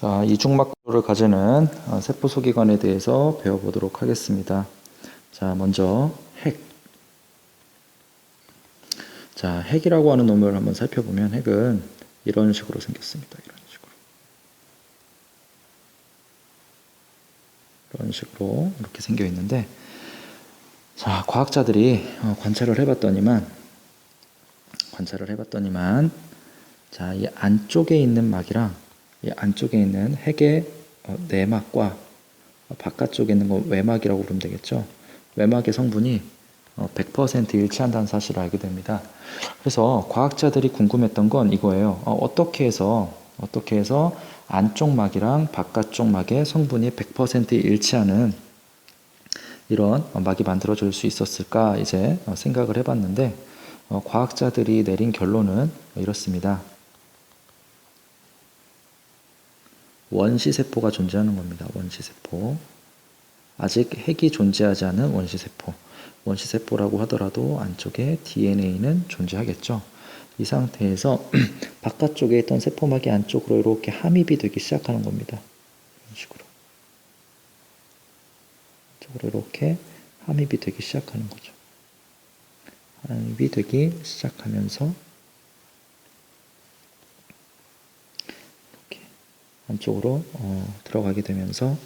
자, 이중막 구조를 가지는 세포 소기관에 대해서 배워보도록 하겠습니다. 자, 먼저 핵. 자, 핵이라고 하는 놈을 한번 살펴보면 핵은 이런 식으로 생겼습니다. 이런 식으로 이렇게 생겨 있는데, 자, 과학자들이 관찰을 해봤더니만, 자, 이 안쪽에 있는 막이랑 이 안쪽에 있는 핵의 내막과 바깥쪽에 있는 거 외막이라고 부르면 되겠죠. 외막의 성분이 100% 일치한다는 사실을 알게 됩니다. 그래서 과학자들이 궁금했던 건 이거예요. 어떻게 해서 안쪽 막이랑 바깥쪽 막의 성분이 100% 일치하는 이런 막이 만들어질 수 있었을까 이제 생각을 해봤는데 과학자들이 내린 결론은 이렇습니다. 원시세포가 존재하는 겁니다. 원시세포. 아직 핵이 존재하지 않은 원시세포. 원시세포라고 하더라도 안쪽에 DNA는 존재하겠죠. 이 상태에서 바깥쪽에 있던 세포막이 안쪽으로 이렇게 함입이 되기 시작하는 겁니다. 이런 식으로. 안쪽으로 이렇게 함입이 되기 시작하는 거죠. 함입이 되기 시작하면서 이렇게 안쪽으로 들어가게 되면서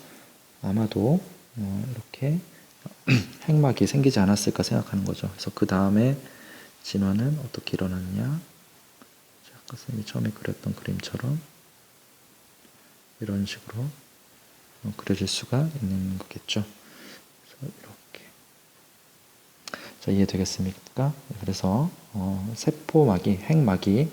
아마도 이렇게 핵막이 생기지 않았을까 생각하는 거죠. 그래서 그 다음에 진화는 어떻게 일어났냐? 아까 선생님이 처음에 그렸던 그림처럼 이런 식으로 그려질 수가 있는 거겠죠. 그래서 이렇게. 자, 이해되겠습니까? 그래서 세포막이, 핵막이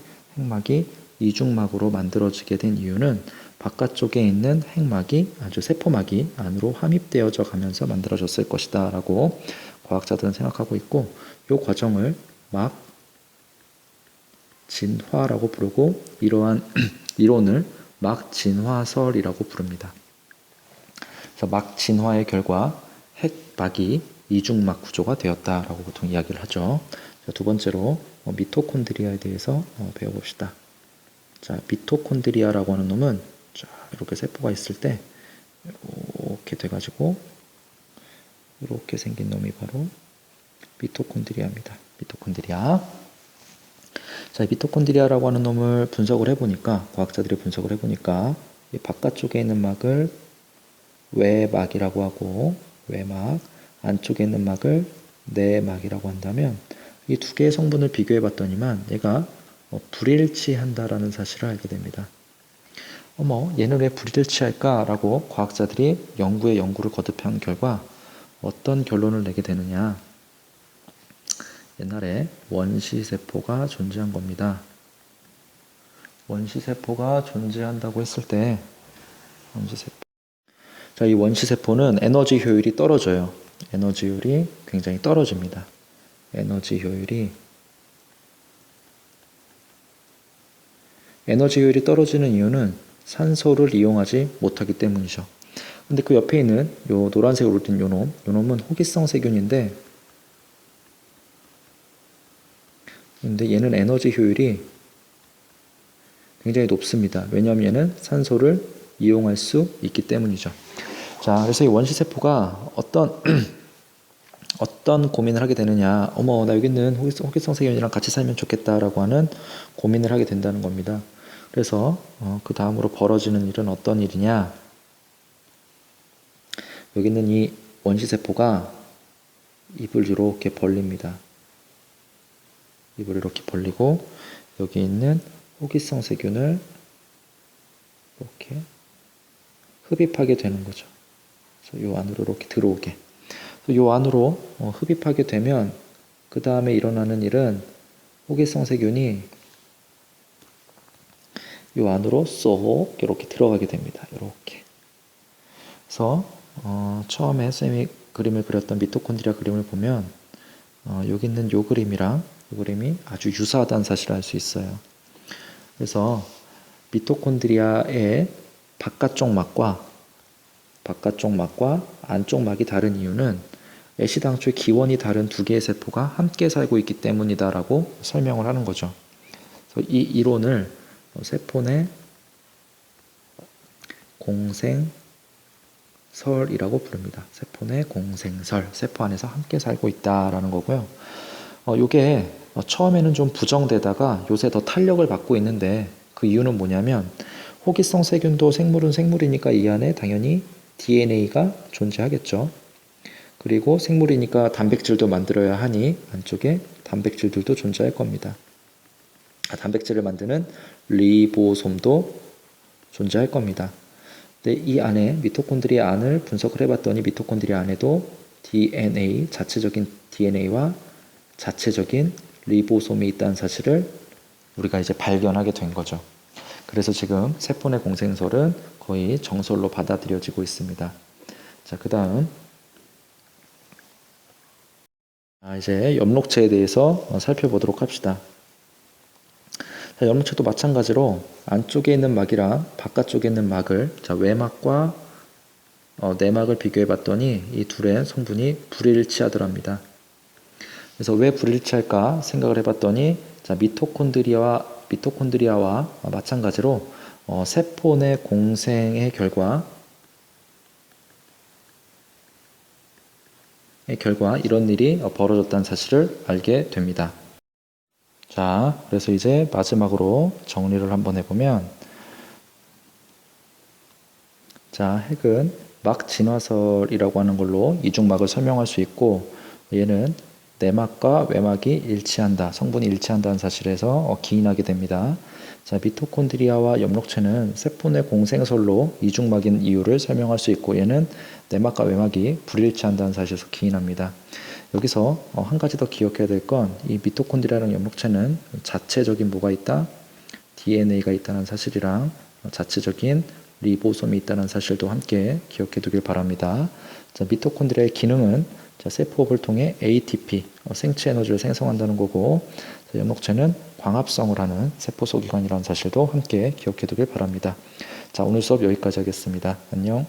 이중막으로 만들어지게 된 이유는 바깥쪽에 있는 핵막이 아주 세포막이 안으로 함입되어져 가면서 만들어졌을 것이다 라고 과학자들은 생각하고 있고, 이 과정을 막 진화라고 부르고 이러한 이론을 막 진화설이라고 부릅니다. 그래서 막 진화의 결과 핵막이 이중막 구조가 되었다라고 보통 이야기를 하죠. 자, 두 번째로 미토콘드리아에 대해서 배워봅시다. 자, 미토콘드리아라고 하는 놈은 자, 이렇게 세포가 있을 때 이렇게 돼가지고 이렇게 생긴 놈이 바로 미토콘드리아입니다. 미토콘드리아. 자, 미토콘드리아라고 하는 놈을 분석을 해보니까, 과학자들이 분석을 해보니까 이 바깥쪽에 있는 막을 외막이라고 하고, 외막, 안쪽에 있는 막을 내막이라고 한다면 이 두 개의 성분을 비교해 봤더니만 얘가 불일치한다라는 사실을 알게 됩니다. 얘는 왜 불일치할까라고 과학자들이 연구를 거듭한 결과 어떤 결론을 내게 되느냐? 옛날에 원시세포가 존재한 겁니다. 원시세포가 존재한다고 했을 때 자, 이 원시세포는 에너지 효율이 떨어져요. 에너지 효율이 굉장히 떨어집니다. 에너지 효율이 떨어지는 이유는 산소를 이용하지 못하기 때문이죠. 근데 그 옆에 있는 요 노란색으로 된 요 놈은 호기성 세균인데, 근데 얘는 에너지 효율이 굉장히 높습니다. 왜냐하면 얘는 산소를 이용할 수 있기 때문이죠. 자, 그래서 이 원시세포가 어떤 고민을 하게 되느냐. 나 여기 있는 호기성 세균이랑 같이 살면 좋겠다라고 하는 고민을 하게 된다는 겁니다. 그래서 그 다음으로 벌어지는 일은 어떤 일이냐. 여기 있는 이 원시세포가 입을 이렇게 벌립니다. 입을 이렇게 벌리고 여기 있는 호기성 세균을 이렇게 흡입하게 되는 거죠. 그래서 이 안으로 이렇게 들어오게. 이 안으로 흡입하게 되면 그 다음에 일어나는 일은 호기성 세균이 이 안으로 쏙 이렇게 들어가게 됩니다. 이렇게. 그래서 처음에 쌤이 그림을 그렸던 미토콘드리아 그림을 보면 여기 있는 이 그림이랑 이 그림이 아주 유사하다는 사실을 알 수 있어요. 그래서 미토콘드리아의 바깥쪽 막과 안쪽 막이 다른 이유는 애시당초에 기원이 다른 두 개의 세포가 함께 살고 있기 때문이다라고 설명을 하는 거죠. 그래서 이 이론을 세포 내 공생설이라고 부릅니다. 세포 내 공생설, 세포 안에서 함께 살고 있다라는 거고요. 요게 처음에는 좀 부정되다가 요새 더 탄력을 받고 있는데 그 이유는 뭐냐면 호기성 세균도 생물은 생물이니까 이 안에 당연히 DNA가 존재하겠죠. 그리고 생물이니까 단백질도 만들어야 하니 안쪽에 단백질들도 존재할 겁니다. 단백질을 만드는 리보솜도 존재할 겁니다. 근데 이 안에 미토콘드리아 안을 분석을 해봤더니 미토콘드리아 안에도 DNA, 자체적인 DNA와 자체적인 리보솜이 있다는 사실을 우리가 이제 발견하게 된 거죠. 그래서 지금 세포 내 공생설은 거의 정설로 받아들여지고 있습니다. 자, 그 다음 이제 엽록체에 대해서 살펴보도록 합시다. 자, 엽록체도 마찬가지로 안쪽에 있는 막이랑 바깥쪽에 있는 막을 외막과 내막을 비교해 봤더니 이 둘의 성분이 불일치하더랍니다. 그래서 왜 불일치할까 생각을 해봤더니 자, 미토콘드리아와 마찬가지로 세포 내 공생의 결과 이런 일이 벌어졌다는 사실을 알게 됩니다. 자, 그래서 이제 마지막으로 정리를 한번 해보면 자, 핵은 막 진화설이라고 하는 걸로 이중막을 설명할 수 있고 얘는 내막과 외막이 일치한다, 성분이 일치한다는 사실에서 기인하게 됩니다. 자, 미토콘드리아와 엽록체는 세포 내 공생설로 이중막인 이유를 설명할 수 있고 얘는 내막과 외막이 불일치한다는 사실에서 기인합니다. 여기서 한 가지 더 기억해야 될 건 이 미토콘드리아랑 엽록체는 자체적인 뭐가 있다? DNA가 있다는 사실이랑 자체적인 리보솜이 있다는 사실도 함께 기억해 두길 바랍니다. 자, 미토콘드리아의 기능은 세포호흡을 통해 ATP, 생체 에너지를 생성한다는 거고 엽록체는 광합성을 하는 세포 소기관이라는 사실도 함께 기억해 두길 바랍니다. 자, 오늘 수업 여기까지 하겠습니다. 안녕.